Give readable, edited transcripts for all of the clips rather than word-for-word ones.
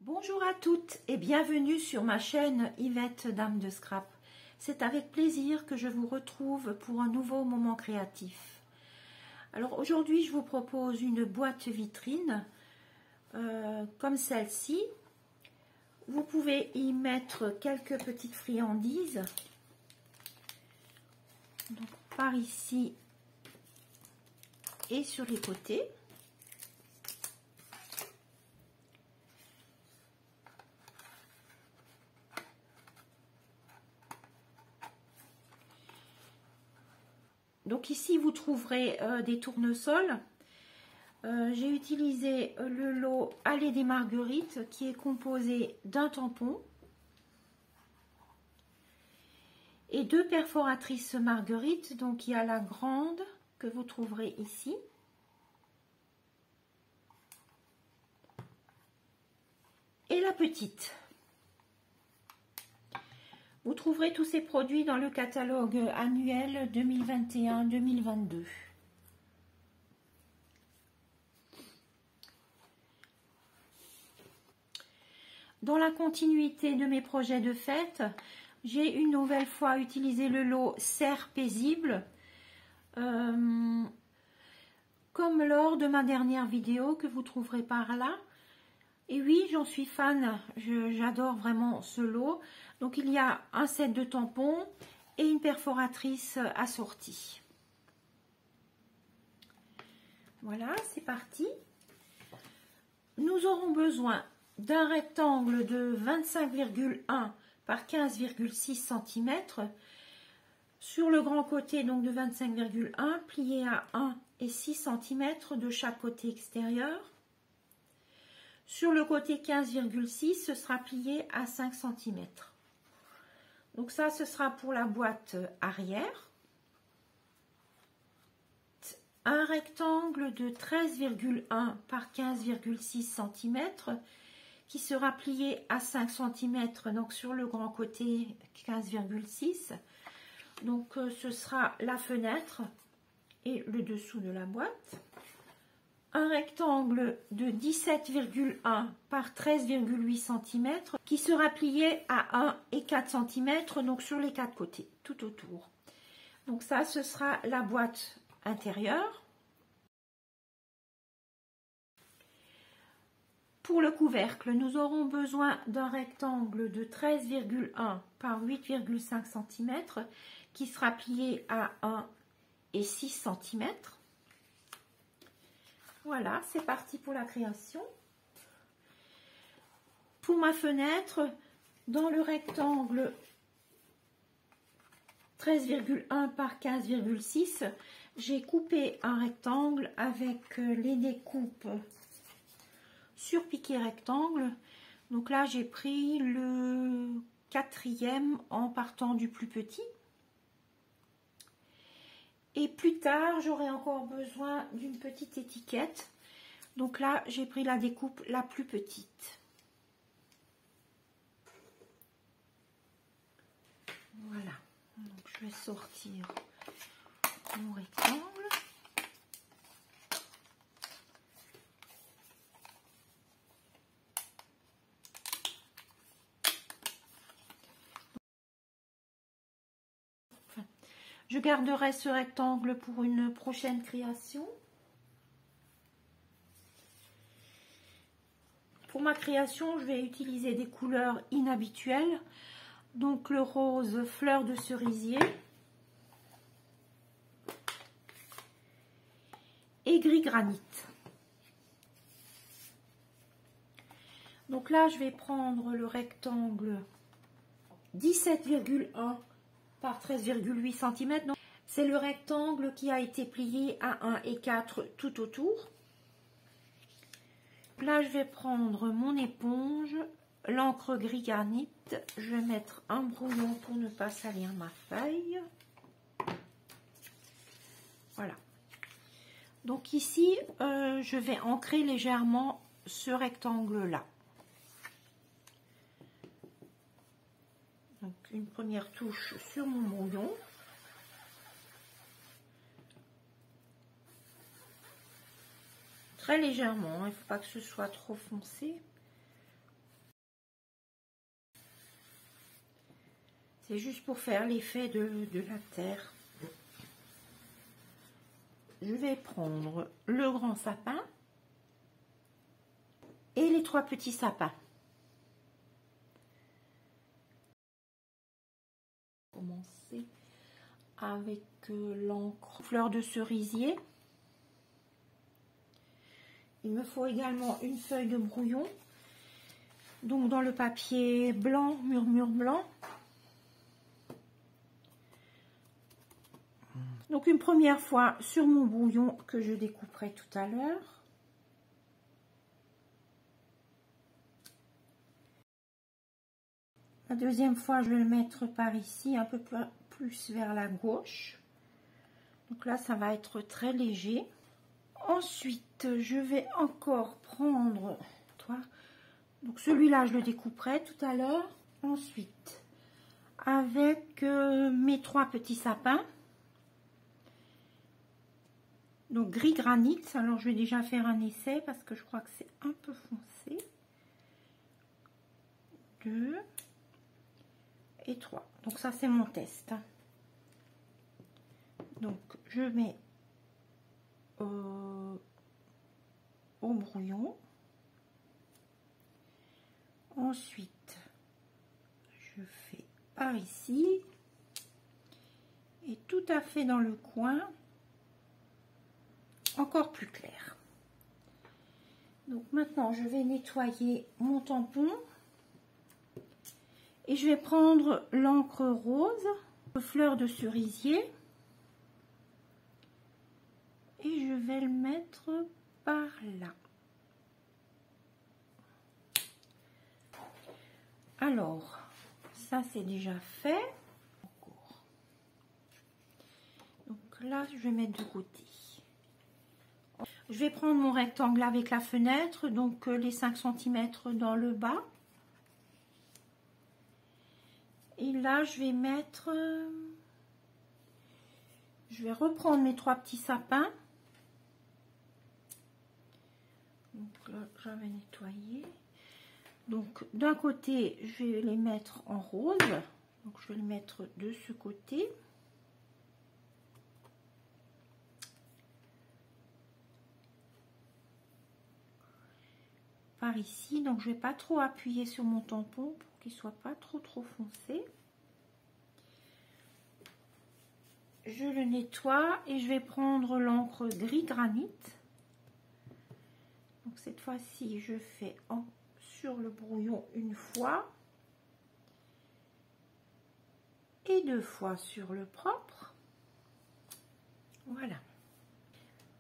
Bonjour à toutes et bienvenue sur ma chaîne Yvette Dame de Scrap. C'est avec plaisir que je vous retrouve pour un nouveau moment créatif. Alors aujourd'hui je vous propose une boîte vitrine comme celle-ci. Vous pouvez y mettre quelques petites friandises. Donc par ici et sur les côtés. Donc ici vous trouverez des tournesols. J'ai utilisé le lot Allée des Marguerites qui est composé d'un tampon et deux perforatrices Marguerite. Donc il y a la grande que vous trouverez ici et la petite. Vous trouverez tous ces produits dans le catalogue annuel 2021-2022. Dans la continuité de mes projets de fête, j'ai une nouvelle fois utilisé le lot Serre paisible. Comme lors de ma dernière vidéo que vous trouverez par là. Et oui, j'en suis fan, j'adore vraiment ce lot. Donc il y a un set de tampons et une perforatrice assortie. Voilà, c'est parti. Nous aurons besoin d'un rectangle de 25,1 par 15,6 cm. Sur le grand côté donc de 25,1, plié à 1 et 6 cm de chaque côté extérieur. Sur le côté 15,6, ce sera plié à 5 cm. Donc ça, ce sera pour la boîte arrière. Un rectangle de 13,1 par 15,6 cm qui sera plié à 5 cm, donc sur le grand côté 15,6. Donc ce sera la fenêtre et le dessous de la boîte. Un rectangle de 17,1 par 13,8 cm qui sera plié à 1 et 4 cm, donc sur les quatre côtés, tout autour. Donc ça, ce sera la boîte intérieure. Pour le couvercle, nous aurons besoin d'un rectangle de 13,1 par 8,5 cm qui sera plié à 1 et 6 cm. Voilà, c'est parti pour la création. Pour ma fenêtre, dans le rectangle 13,1 par 15,6, j'ai coupé un rectangle avec les découpes sur piqué rectangle. Donc là, j'ai pris le 4e en partant du plus petit. Et plus tard, j'aurai encore besoin d'une petite étiquette. Donc là, j'ai pris la découpe la plus petite. Voilà. Donc je vais sortir mon rectangle. Je garderai ce rectangle pour une prochaine création. Pour ma création, je vais utiliser des couleurs inhabituelles. Donc le rose fleur de cerisier et gris granit. Donc là, je vais prendre le rectangle 17,1 par 13,8 cm. C'est le rectangle qui a été plié à 1 et 4 tout autour. Là, je vais prendre mon éponge, l'encre gris granit. Je vais mettre un brouillon pour ne pas salir ma feuille. Voilà. Donc ici, je vais ancrer légèrement ce rectangle-là. Donc une première touche sur mon brouillon. Très légèrement, il ne faut pas que ce soit trop foncé. C'est juste pour faire l'effet de la terre. Je vais prendre le grand sapin et les 3 petits sapins. Commencer avec l'encre fleur de cerisier. Il me faut également une feuille de brouillon. Donc dans le papier blanc, murmure blanc. Donc une première fois sur mon brouillon que je découperai tout à l'heure. La deuxième fois, je vais le mettre par ici, un peu plus vers la gauche. Donc là, ça va être très léger. Ensuite, je vais encore prendre, donc celui-là, je le découperai tout à l'heure. Ensuite, avec mes 3 petits sapins. Donc gris granit. Alors, je vais déjà faire un essai parce que je crois que c'est un peu foncé. 2 et 3. Donc ça, c'est mon test. Donc, je mets au brouillon. Ensuite, je fais par ici et tout à fait dans le coin, encore plus clair. Donc maintenant, je vais nettoyer mon tampon et je vais prendre l'encre rose, fleur de cerisier, et je vais le mettre par là. Alors, ça c'est déjà fait. Donc là, je vais mettre de côté. Je vais prendre mon rectangle avec la fenêtre, donc les 5 cm dans le bas. Et là, je vais mettre... je vais reprendre mes 3 petits sapins. Donc là, j'avais nettoyé. Donc d'un côté, je vais les mettre en rose. Donc je vais le mettre de ce côté. Par ici, donc je vais pas trop appuyer sur mon tampon pour qu'il soit pas trop foncé. Je le nettoie et je vais prendre l'encre gris granit. Donc cette fois-ci, je fais sur le brouillon une fois et 2 fois sur le propre. Voilà.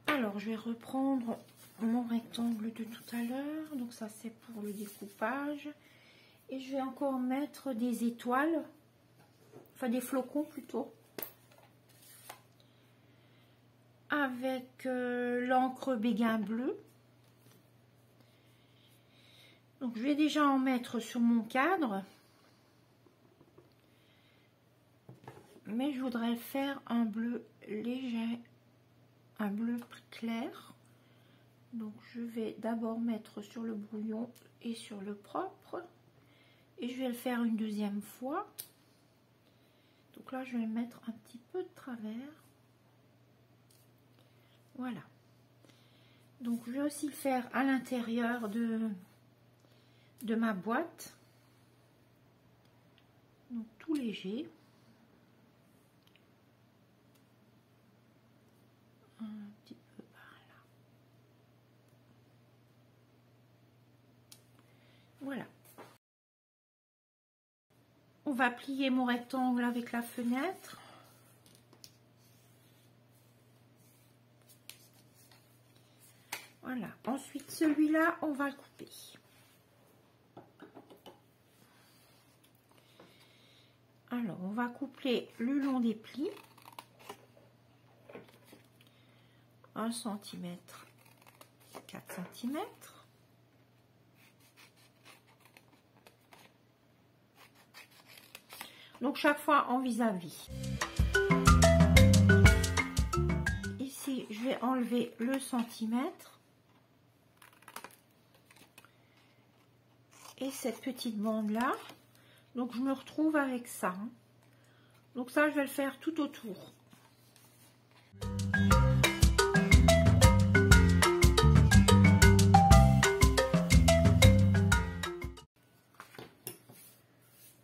Alors je vais reprendre mon rectangle de tout à l'heure. Donc ça c'est pour le découpage. Et je vais encore mettre des étoiles, enfin des flocons plutôt, avec l'encre béguin bleu. Donc je vais déjà en mettre sur mon cadre, mais je voudrais faire un bleu léger, un bleu clair. Donc je vais d'abord mettre sur le brouillon et sur le propre, et je vais le faire une deuxième fois. Donc là je vais le mettre un petit peu de travers. Voilà. Donc je vais aussi le faire à l'intérieur de ma boîte. Donc tout léger. Un petit peu par là. Voilà. On va plier mon rectangle avec la fenêtre. Voilà. Ensuite, celui-là, on va le couper. Alors, on va couper le long des plis. 1 cm, 4 cm. Donc, chaque fois en vis-à-vis. Ici, je vais enlever le centimètre. Et cette petite bande là, donc je me retrouve avec ça. Donc ça, je vais le faire tout autour.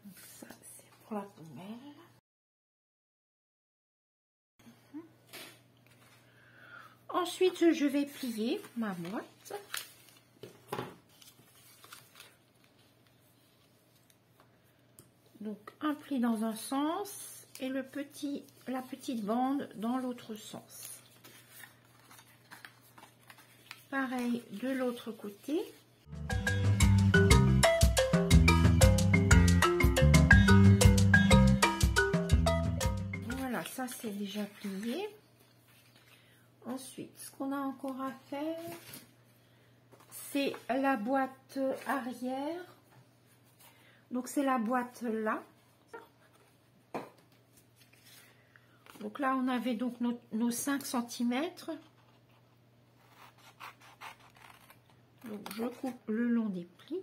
Donc ça, c'est pour la pommelle. Ensuite, je vais plier ma boîte. Donc un pli dans un sens et la petite bande dans l'autre sens. Pareil de l'autre côté. Voilà, ça c'est déjà plié. Ensuite, ce qu'on a encore à faire, c'est la boîte arrière. Donc c'est la boîte là. Donc là on avait donc nos 5 cm. Donc je coupe le long des plis.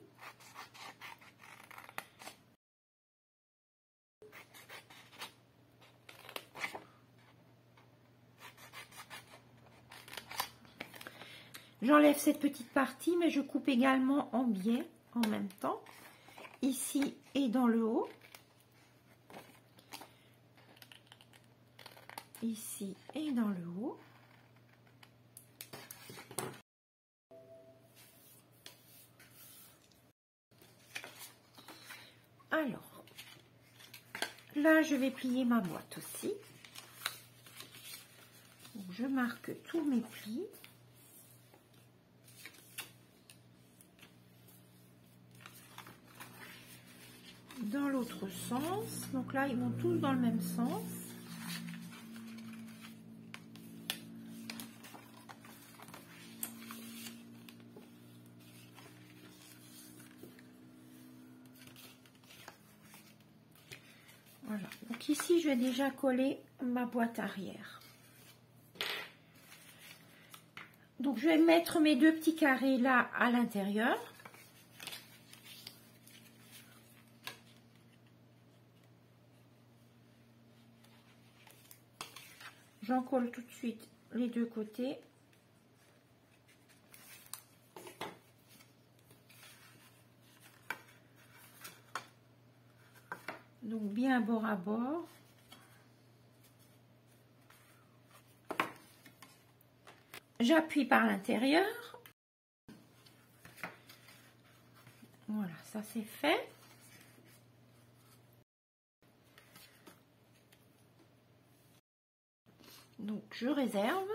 J'enlève cette petite partie, mais je coupe également en biais en même temps. Ici et dans le haut. Ici et dans le haut. Alors, là, je vais plier ma boîte aussi. Donc, je marque tous mes plis. Dans l'autre sens, donc là ils vont tous dans le même sens. Voilà, donc ici je vais déjà coller ma boîte arrière. Donc je vais mettre mes 2 petits carrés là à l'intérieur. J'en colle tout de suite les 2 côtés. Donc bien bord à bord. J'appuie par l'intérieur. Voilà, ça c'est fait. Donc je réserve.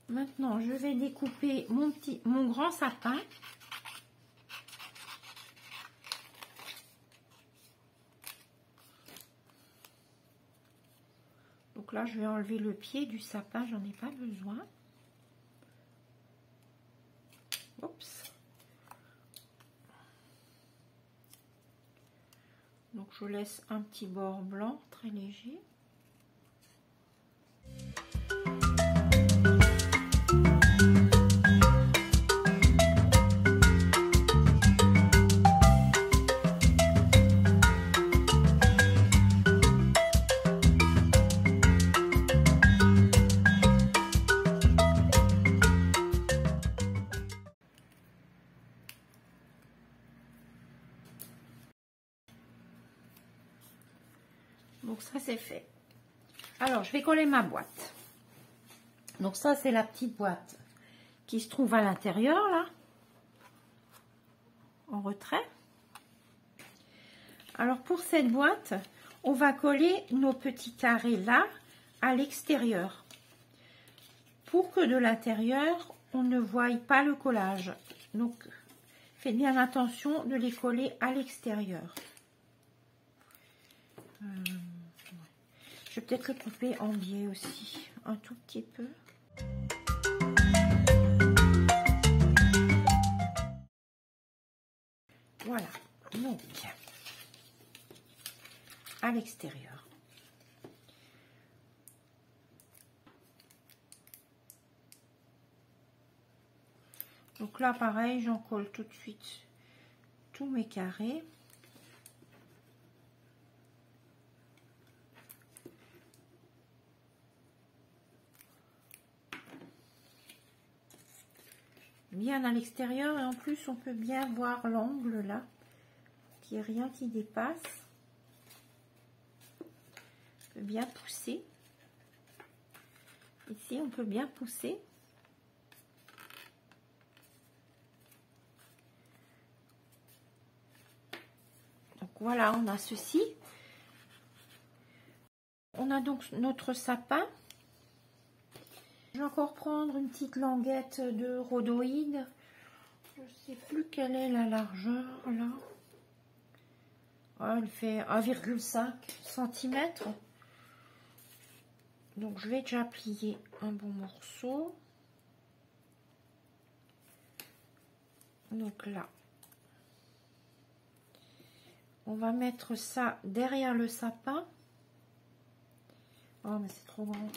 Maintenant je vais découper mon grand sapin. Donc là je vais enlever le pied du sapin, j'en ai pas besoin. Oups. Donc je laisse un petit bord blanc très léger. Donc ça c'est fait. Alors je vais coller ma boîte. Donc ça c'est la petite boîte qui se trouve à l'intérieur là, en retrait. Alors pour cette boîte, on va coller nos petits carrés là à l'extérieur. Pour que de l'intérieur, on ne voie pas le collage. Donc faites bien attention de les coller à l'extérieur. Je vais peut-être le couper en biais aussi, un tout petit peu. Voilà, donc à l'extérieur. Donc là, pareil, j'en colle tout de suite tous mes carrés. bien à l'extérieur, et en plus on peut bien voir l'angle là, qu'il n'y ait rien qui dépasse. On peut bien pousser. Ici on peut bien pousser. Donc voilà, on a ceci. On a donc notre sapin. Je vais encore prendre une petite languette de rhodoïde. Je ne sais plus quelle est la largeur là. Oh, elle fait 1,5 cm. Donc je vais déjà plier un bon morceau. Donc là, on va mettre ça derrière le sapin. Oh mais c'est trop grand.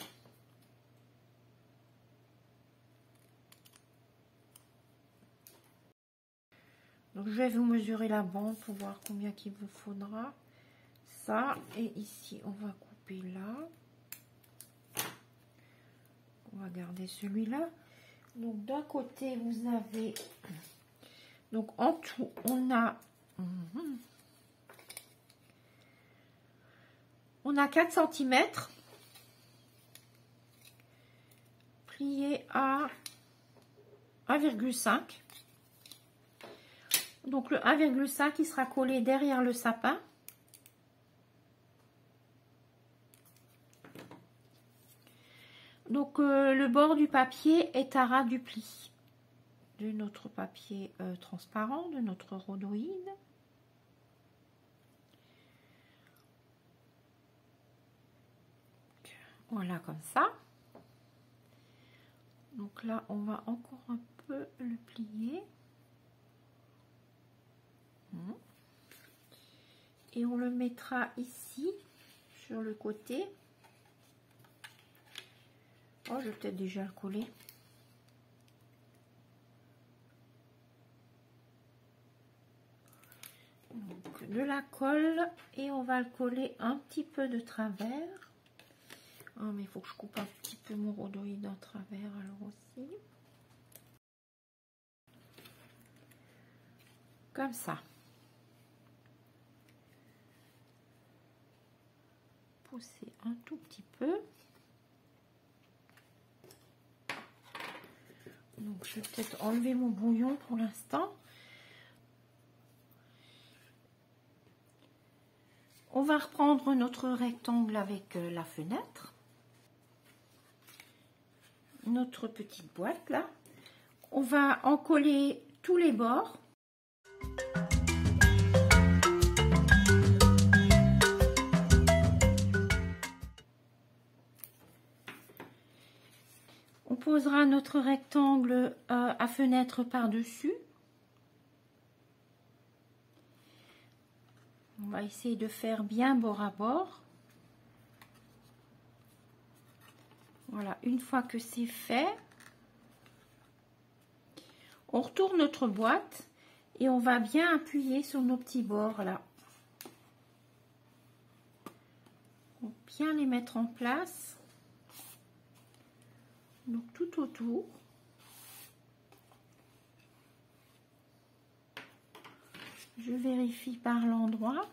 Donc je vais vous mesurer la bande pour voir combien qu'il vous faudra. Ça, et ici on va couper là. On va garder celui-là. Donc d'un côté vous avez, donc en tout on a 4 cm plié à 1,5. Donc le 1,5 il sera collé derrière le sapin. Donc le bord du papier est à ras du pli de notre papier transparent, de notre rhodoïde. Voilà, comme ça. Donc là on va encore un peu le plier. Et on le mettra ici sur le côté. Oh, je vais peut-être déjà le coller. Donc, de la colle, et on va le coller un petit peu de travers. Oh, mais il faut que je coupe un petit peu mon rhodoïde en travers alors aussi. Comme ça. Pousser un tout petit peu. Donc je vais peut-être enlever mon bouillon pour l'instant. On va reprendre notre rectangle avec la fenêtre. Notre petite boîte là. On va en coller tous les bords. On posera notre rectangle à fenêtre par-dessus. On va essayer de faire bien bord à bord. Voilà, une fois que c'est fait, on retourne notre boîte et on va bien appuyer sur nos petits bords là. Pour bien les mettre en place. Donc tout autour. Je vérifie par l'endroit.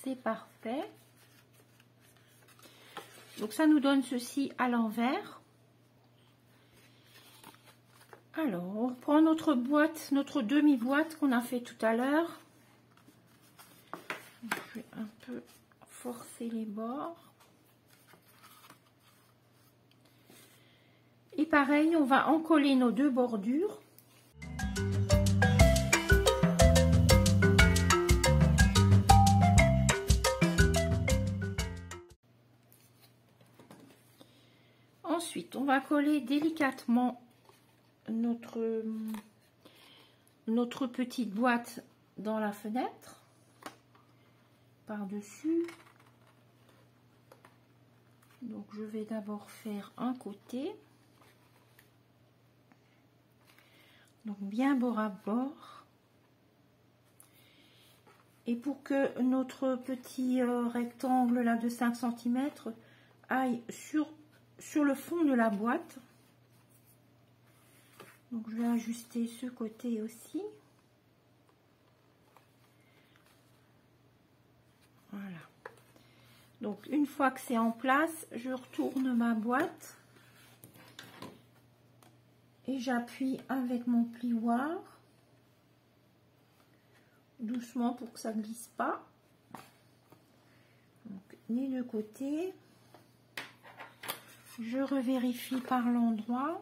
C'est parfait. Donc ça nous donne ceci à l'envers. Alors on reprend notre boîte, notre demi-boîte qu'on a fait tout à l'heure. Je vais un peu forcer les bords. Et pareil, on va encoller nos deux bordures. Ensuite, on va coller délicatement notre petite boîte dans la fenêtre, par-dessus. Donc, je vais d'abord faire un côté. Donc, bien bord à bord. Et pour que notre petit rectangle là de 5 cm aille sur sur le fond de la boîte. Donc je vais ajuster ce côté aussi. Voilà. Donc une fois que c'est en place, je retourne ma boîte et j'appuie avec mon plioir doucement pour que ça ne glisse pas. Donc les deux côtés. Je revérifie par l'endroit.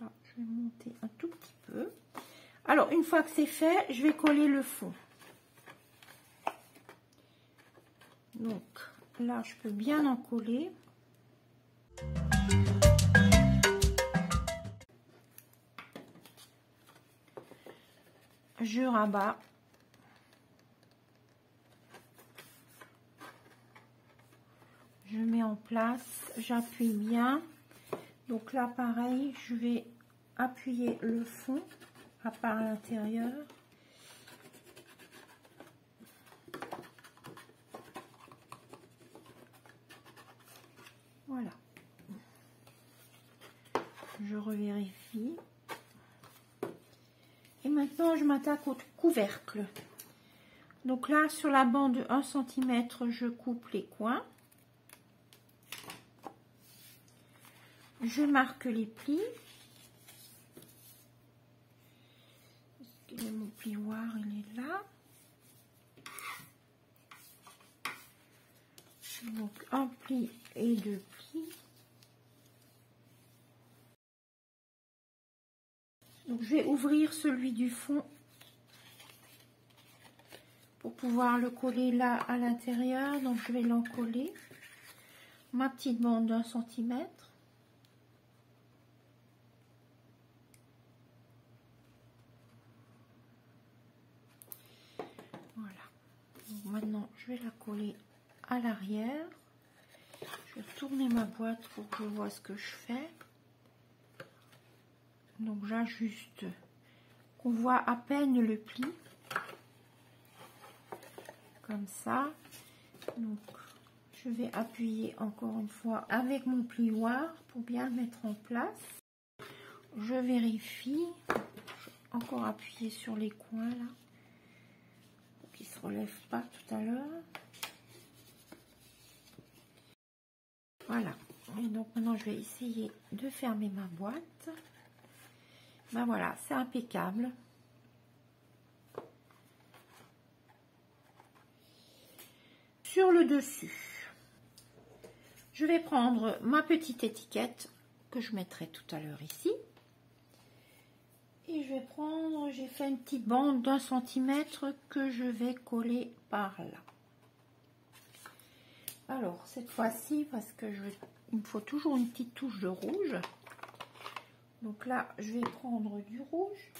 Là, je vais monter un tout petit peu. Alors une fois que c'est fait, je vais coller le fond. Donc là, je peux bien en coller. Je rabats. Je mets en place, j'appuie bien. Donc là, pareil, je vais appuyer le fond à part l'intérieur. Voilà. Je revérifie. Et maintenant, je m'attaque au couvercle. Donc là, sur la bande de 1 cm, je coupe les coins. Je marque les plis. Mon plioir, il est là. Donc un pli et deux plis. Donc je vais ouvrir celui du fond pour pouvoir le coller là à l'intérieur. Donc je vais l'encoller. Ma petite bande d'1 cm. Voilà. Donc maintenant je vais la coller à l'arrière. Je vais tourner ma boîte pour que je vois ce que je fais. Donc j'ajuste, qu'on voit à peine le pli. Comme ça. Donc je vais appuyer encore une fois avec mon plioir pour bien le mettre en place. Je vérifie. Encore appuyer sur les coins là. Pour qu'ils ne se relèvent pas tout à l'heure. Voilà. Et donc maintenant je vais essayer de fermer ma boîte. Ben voilà, c'est impeccable. Sur le dessus, je vais prendre ma petite étiquette que je mettrai tout à l'heure ici. Et je vais prendre, j'ai fait une petite bande d'1 cm que je vais coller par là. Alors cette fois-ci, parce que il me faut toujours une petite touche de rouge. Donc là, je vais prendre du rouge.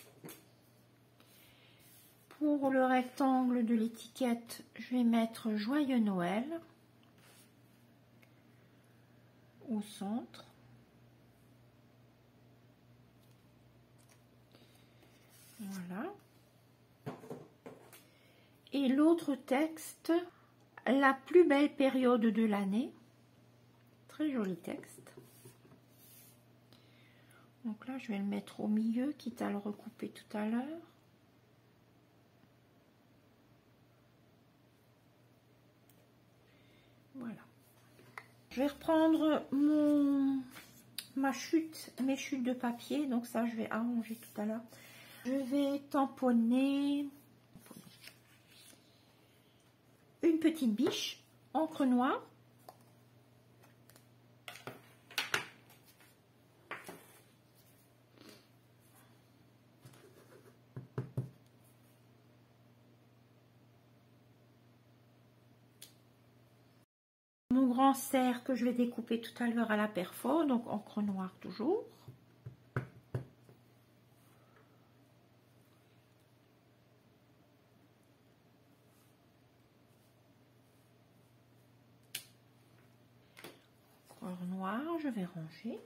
Pour le rectangle de l'étiquette, je vais mettre Joyeux Noël au centre. Voilà. Et l'autre texte, la plus belle période de l'année. Très joli texte. Donc là, je vais le mettre au milieu, quitte à le recouper tout à l'heure. Voilà. Je vais reprendre mes chutes de papier. Donc ça, je vais arranger tout à l'heure. Je vais tamponner une petite biche, encre noire. Mon grand cerf que je vais découper tout à l'heure à la perfo, donc encre noire toujours. Encre noire, je vais ranger.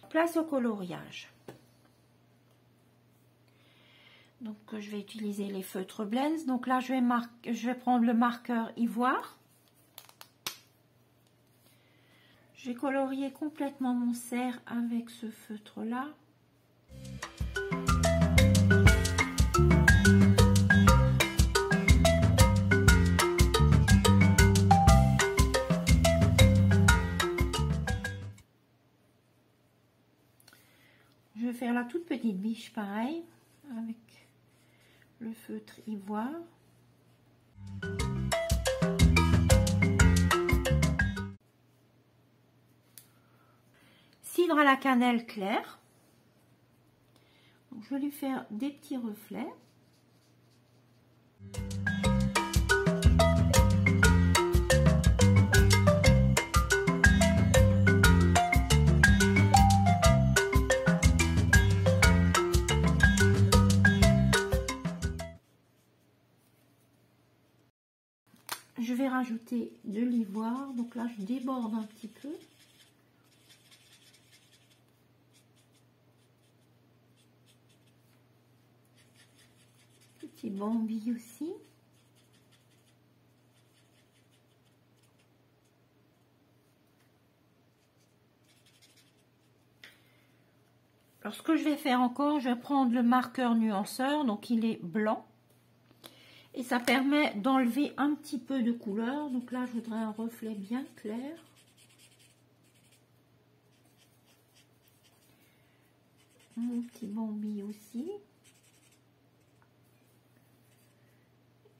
Place au coloriage. Donc je vais utiliser les feutres Blends. Donc là je vais prendre le marqueur ivoire. Je vais colorier complètement mon cerf avec ce feutre là. Je vais faire la toute petite biche pareil avec le feutre ivoire. Cidre à la cannelle claire. Donc, je vais lui faire des petits reflets. Je vais rajouter de l'ivoire, donc là je déborde un petit peu. Petit Bambi aussi. Alors ce que je vais faire encore, je vais prendre le marqueur nuanceur, donc il est blanc. Et ça permet d'enlever un petit peu de couleur. Donc là, je voudrais un reflet bien clair. Mon petit Bambi aussi.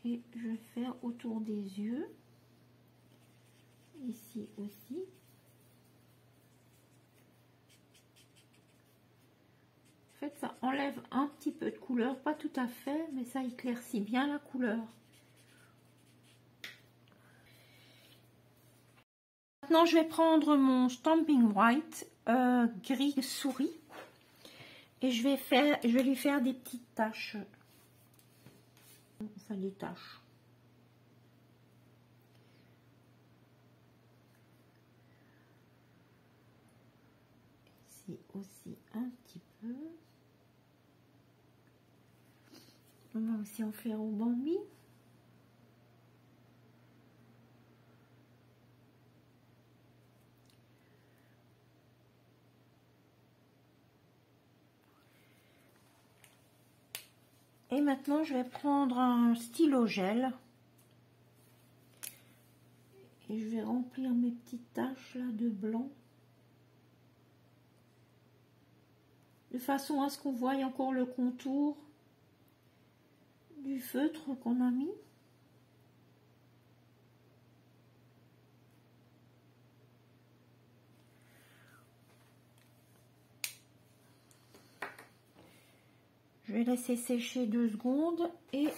Et je vais faire autour des yeux. Ici aussi. En fait, ça enlève un petit peu de couleur, pas tout à fait, mais ça éclaircit bien la couleur. Maintenant, je vais prendre mon Stamping White gris souris et je vais lui faire des petites taches. Enfin, des taches. Ici aussi un petit peu. On va aussi en faire au Bambi. Et maintenant, je vais prendre un stylo gel. Et je vais remplir mes petites taches là de blanc. De façon à ce qu'on voie encore le contour du feutre qu'on a mis. Je vais laisser sécher 2 secondes et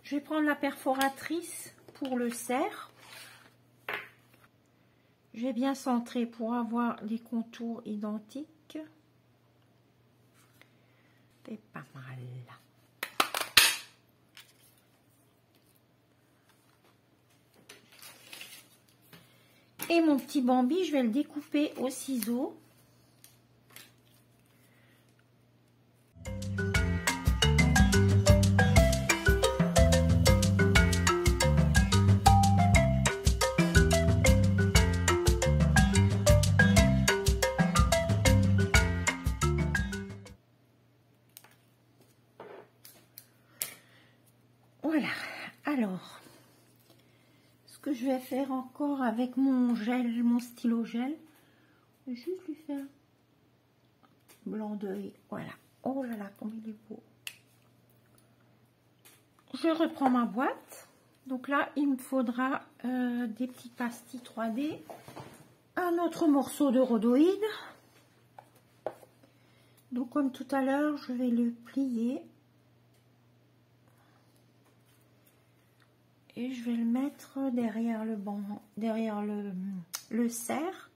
je vais prendre la perforatrice pour le cerf. Je vais bien centrer pour avoir les contours identiques. C'est pas mal. Et mon petit Bambi, je vais le découper au ciseau. Voilà, alors, ce que je vais faire encore avec mon gel, mon stylo gel, je vais juste lui faire un petit blanc d'œil, voilà. Oh là là, comme il est beau. Je reprends ma boîte, donc là, il me faudra des petites pastilles 3D, un autre morceau de rhodoïde. Donc, comme tout à l'heure, je vais le plier. Et je vais le mettre derrière le banc, derrière le cerf.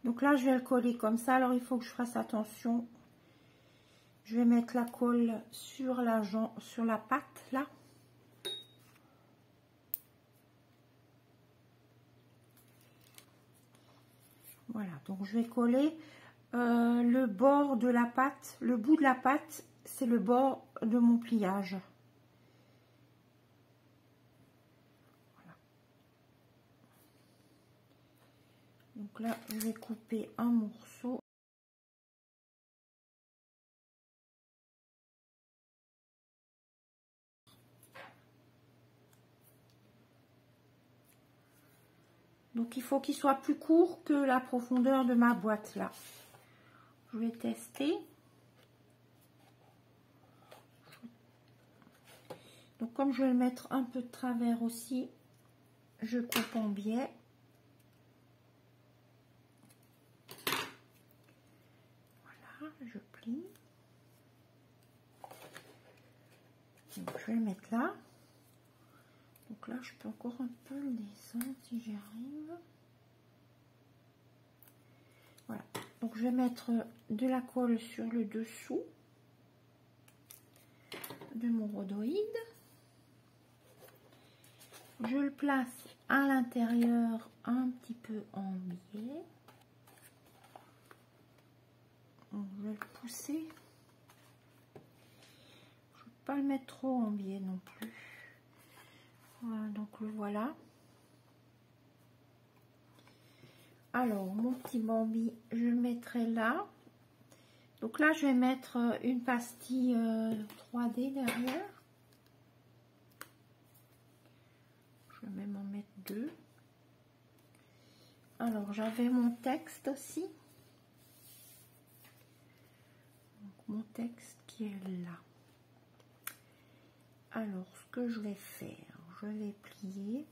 Donc là, je vais le coller comme ça. Alors, il faut que je fasse attention. Je vais mettre la colle sur la patte, là. Voilà, donc je vais coller le bord de la patte. Le bout de la patte, c'est le bord de mon pliage. Donc là, je vais couper un morceau. Donc il faut qu'il soit plus court que la profondeur de ma boîte là. Je vais tester. Donc comme je vais le mettre un peu de travers aussi, je coupe en biais. Voilà, je plie. Donc je vais le mettre là. Donc là, je peux encore un peu le descendre si j'y arrive. Voilà. Donc je vais mettre de la colle sur le dessous de mon rhodoïde. Je le place à l'intérieur un petit peu en biais. Donc, je vais le pousser. Je ne vais pas le mettre trop en biais non plus. Voilà, donc le voilà. Alors, mon petit Bambi, je le mettrai là. Donc là, je vais mettre une pastille 3D derrière. Je vais même en mettre 2. Alors, j'avais mon texte aussi. Donc, mon texte qui est là. Alors, ce que je vais faire, je vais plier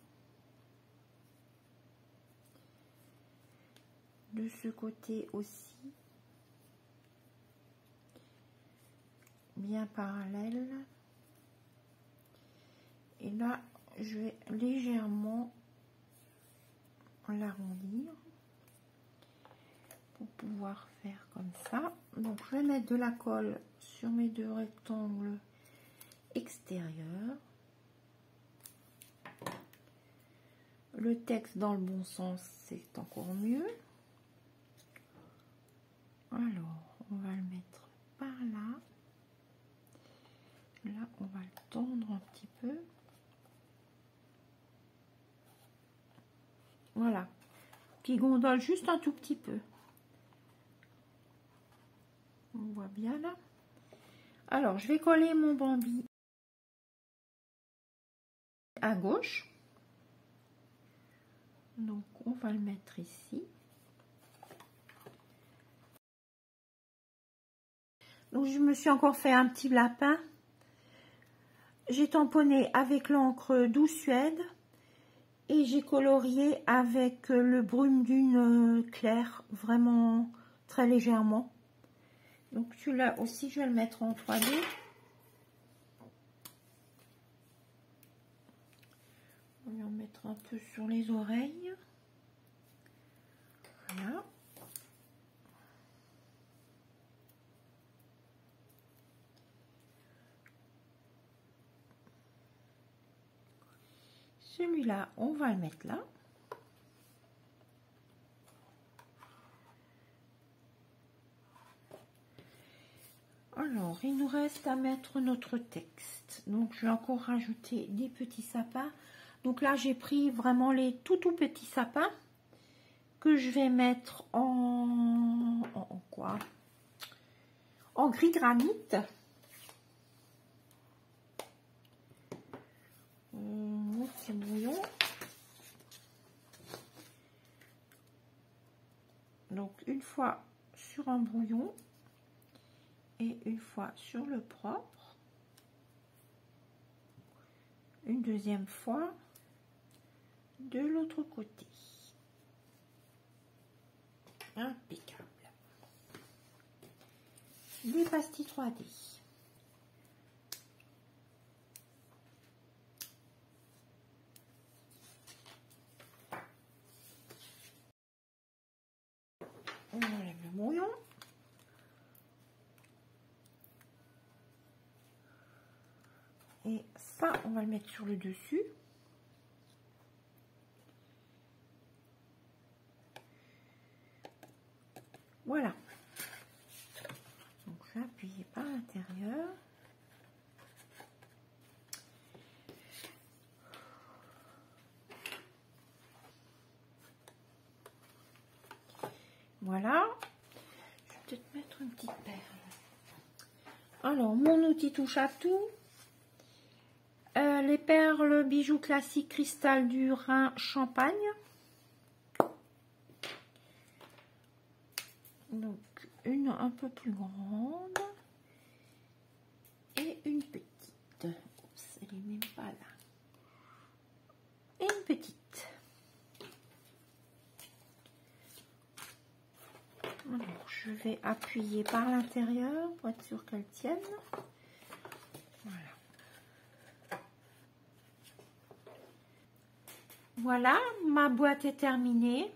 de ce côté aussi, bien parallèle. Et là, je vais légèrement l'arrondir pour pouvoir faire comme ça. Donc, je vais mettre de la colle sur mes 2 rectangles extérieurs. Le texte dans le bon sens, c'est encore mieux. Alors, on va le mettre par là. Là, on va le tendre un petit peu. Voilà. Qui gondole juste un tout petit peu. On voit bien là. Alors, je vais coller mon Bambi à gauche. Donc, on va le mettre ici. Donc, je me suis encore fait un petit lapin. J'ai tamponné avec l'encre Douce Suède et j'ai colorié avec le brume dune clair, vraiment très légèrement. Donc, celui-là aussi, je vais le mettre en 3D. On va en mettre un peu sur les oreilles. Voilà. Celui-là, on va le mettre là. Alors, il nous reste à mettre notre texte. Donc, je vais encore rajouter des petits sapins. Donc là, j'ai pris vraiment les tout petits sapins que je vais mettre en quoi? En gris granit. Mon petit brouillon. Donc, une fois sur un brouillon et une fois sur le propre. Une deuxième fois de l'autre côté. Impeccable. Des pastilles 3D. On enlève le brouillon. Et ça, on va le mettre sur le dessus. Voilà. Donc, je vais appuyer par l'intérieur. Voilà. Je vais peut-être mettre une petite perle. Alors, mon outil touche à tout. Les perles bijoux classiques cristal du Rhin Champagne. Donc, une un peu plus grande. Et une petite. Oups, elle n'est même pas là. Et une petite. Alors, je vais appuyer par l'intérieur pour être sûr qu'elle tienne. Voilà. Voilà, ma boîte est terminée.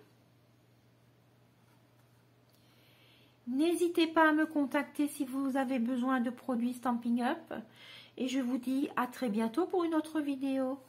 N'hésitez pas à me contacter si vous avez besoin de produits Stampin' Up. Et je vous dis à très bientôt pour une autre vidéo.